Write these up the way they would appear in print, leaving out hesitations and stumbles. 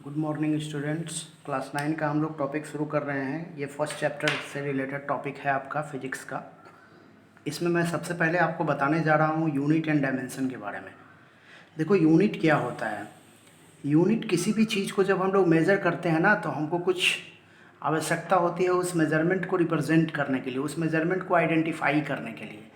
Good morning students. Class 9 का हम लोग टॉपिक शुरू कर रहे हैं। ये फर्स्ट चैप्टर से रिलेटेड टॉपिक है आपका फिजिक्स का। इसमें मैं सबसे पहले आपको बताने जा रहा हूँ यूनिट एंड डायमेंशन के बारे में। देखो यूनिट क्या होता है। यूनिट किसी भी चीज़ को जब हम लोग मेज़र करते हैं ना, तो हमको कुछ आवश्यकता होती है उस मेज़रमेंट को रिप्रेजेंट करने के लिए, उस मेज़रमेंट को आइडेंटिफाई करने के लिए।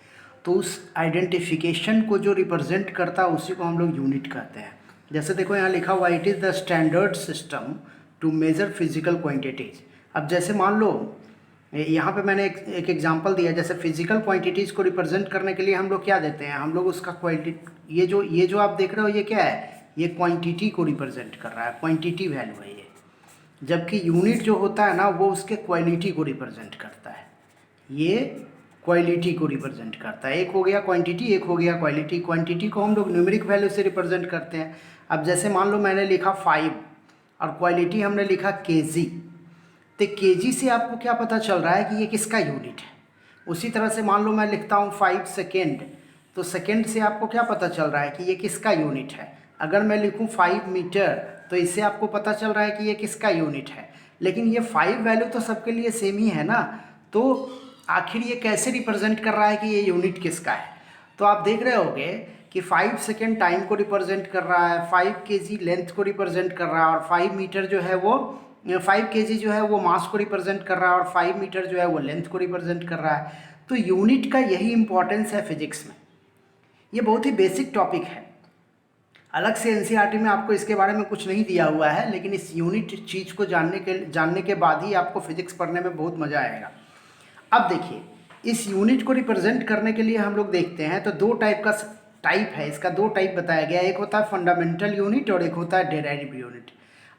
तो उस आइडेंटिफिकेशन को जो रिप्रेजेंट करता है उसी को हम लोग यूनिट कहते हैं। जैसे देखो यहाँ लिखा हुआ it is the standard system to measure physical quantities. अब जैसे मान लो यहाँ पे मैंने एक एग्जांपल दिया, जैसे फिजिकल क्वांटिटीज़ को रिप्रेजेंट करने के लिए हम लोग क्या देते हैं, हम लोग उसका क्वांटिटी, ये जो आप देख रहे हो ये क्या है, ये क्वांटिटी को रिप्रेजेंट कर रहा है, क्वांटिटी वैल्यू है ये। जबकि यूनिट जो होता है ना वो उसके क्वालिटी को रिप्रेजेंट करता है, ये क्वालिटी को रिप्रेजेंट करता है। एक हो गया क्वांटिटी, एक हो गया क्वालिटी। क्वांटिटी को हम लोग न्यूमेरिक वैल्यू से रिप्रेजेंट करते हैं। अब जैसे मान लो मैंने लिखा 5 और क्वालिटी हमने लिखा केजी, तो केजी से आपको क्या पता चल रहा है कि ये किसका यूनिट है। उसी तरह से मान लो मैं लिखता हूँ 5 सेकेंड, तो सेकेंड से आपको क्या पता चल रहा है कि ये किसका यूनिट है। अगर मैं लिखूँ 5 मीटर, तो इससे आपको पता चल रहा है कि ये किसका यूनिट है। लेकिन ये 5 वैल्यू तो सबके लिए सेम ही है ना, तो आखिर ये कैसे रिप्रेजेंट कर रहा है कि ये यूनिट किसका है। तो आप देख रहे होगे कि 5 सेकेंड टाइम को रिप्रेजेंट कर रहा है, 5 केजी लेंथ को रिप्रेजेंट कर रहा है, और 5 मीटर जो है वो 5 केजी जो है वो मास को रिप्रेजेंट कर रहा है, और 5 मीटर जो है वो लेंथ को रिप्रेजेंट कर रहा है। तो यूनिट का यही इंपॉर्टेंस है फिजिक्स में। ये बहुत ही बेसिक टॉपिक है, अलग से एनसीईआरटी में आपको इसके बारे में कुछ नहीं दिया हुआ है, लेकिन इस यूनिट चीज़ को जानने के बाद ही आपको फिजिक्स पढ़ने में बहुत मज़ा आएगा। अब देखिए, इस यूनिट को रिप्रेजेंट करने के लिए हम लोग देखते हैं तो दो टाइप है, इसका दो टाइप बताया गया है। एक होता है फंडामेंटल यूनिट और एक होता है डेराइव्ड यूनिट।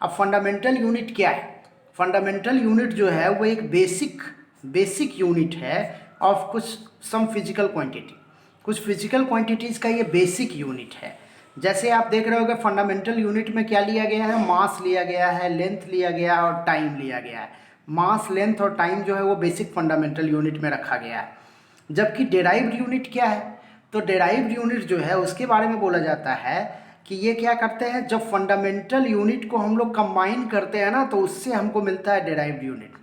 अब फंडामेंटल यूनिट क्या है? फंडामेंटल यूनिट जो है वो एक बेसिक यूनिट है ऑफ कुछ सम फिजिकल क्वांटिटी। कुछ फिजिकल क्वांटिटीज़ का ये बेसिक यूनिट है। जैसे आप देख रहे होगे फंडामेंटल यूनिट में क्या लिया गया है, मास लिया गया है, लेंथ लिया गया है और टाइम लिया गया है। मास, लेंथ और टाइम जो है वो बेसिक फंडामेंटल यूनिट में रखा गया है। जबकि डेराइव्ड यूनिट क्या है, तो डेराइव्ड यूनिट जो है उसके बारे में बोला जाता है कि ये क्या करते हैं, जब फंडामेंटल यूनिट को हम लोग कंबाइन करते हैं ना, तो उससे हमको मिलता है डेराइव्ड यूनिट।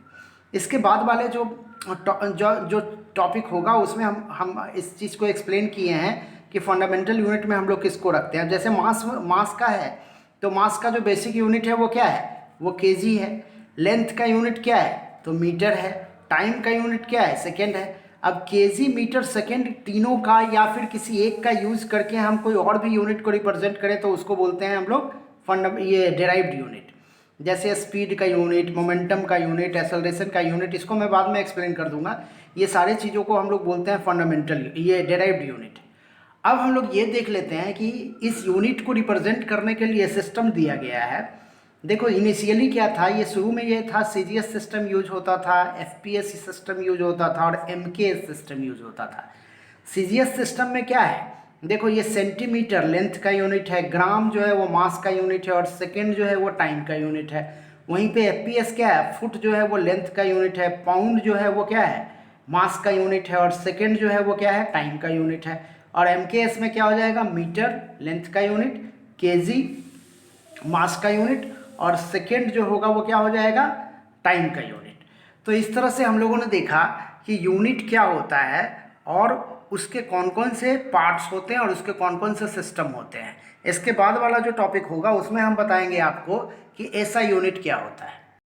इसके बाद वाले जो टॉपिक होगा उसमें हम इस चीज़ को एक्सप्लेन किए हैं कि फंडामेंटल यूनिट में हम लोग किसको रखते हैं। जैसे मास का है, तो मास का जो बेसिक यूनिट है वो क्या है, वो केजी है। लेंथ का यूनिट क्या है, तो मीटर है। टाइम का यूनिट क्या है, सेकेंड है। अब केजी, मीटर, सेकेंड तीनों का या फिर किसी एक का यूज़ करके हम कोई और भी यूनिट को रिप्रेजेंट करें तो उसको बोलते हैं हम लोग ये डेराइव्ड यूनिट। जैसे स्पीड का यूनिट, मोमेंटम का यूनिट, एक्सेलरेशन का यूनिट, इसको मैं बाद में एक्सप्लेन कर दूंगा। ये सारे चीज़ों को हम लोग बोलते हैं फंडामेंटल, ये डेराइव्ड यूनिट। अब हम लोग ये देख लेते हैं कि इस यूनिट को रिप्रेजेंट करने के लिए सिस्टम दिया गया है। देखो इनिशियली क्या था, ये शुरू में ये था सीजीएस सिस्टम यूज होता था, एफपीएस सिस्टम यूज होता था और एमकेएस सिस्टम यूज होता था। सीजीएस सिस्टम में क्या है, देखो ये सेंटीमीटर लेंथ का यूनिट है, ग्राम जो है वो मास का यूनिट है और सेकेंड जो है वो टाइम का यूनिट है। वहीं पे एफपीएस क्या है, फुट जो है वो लेंथ का यूनिट है, पाउंड जो है वो क्या है, मास का यूनिट है, और सेकेंड जो है वो क्या है, टाइम का यूनिट है। और एमकेएस में क्या हो जाएगा, मीटर लेंथ का यूनिट, केजी मास का यूनिट, और सेकेंड जो होगा वो क्या हो जाएगा, टाइम का यूनिट। तो इस तरह से हम लोगों ने देखा कि यूनिट क्या होता है और उसके कौन कौन से पार्ट्स होते हैं और उसके कौन कौन से सिस्टम होते हैं। इसके बाद वाला जो टॉपिक होगा उसमें हम बताएंगे आपको कि ऐसा यूनिट क्या होता है।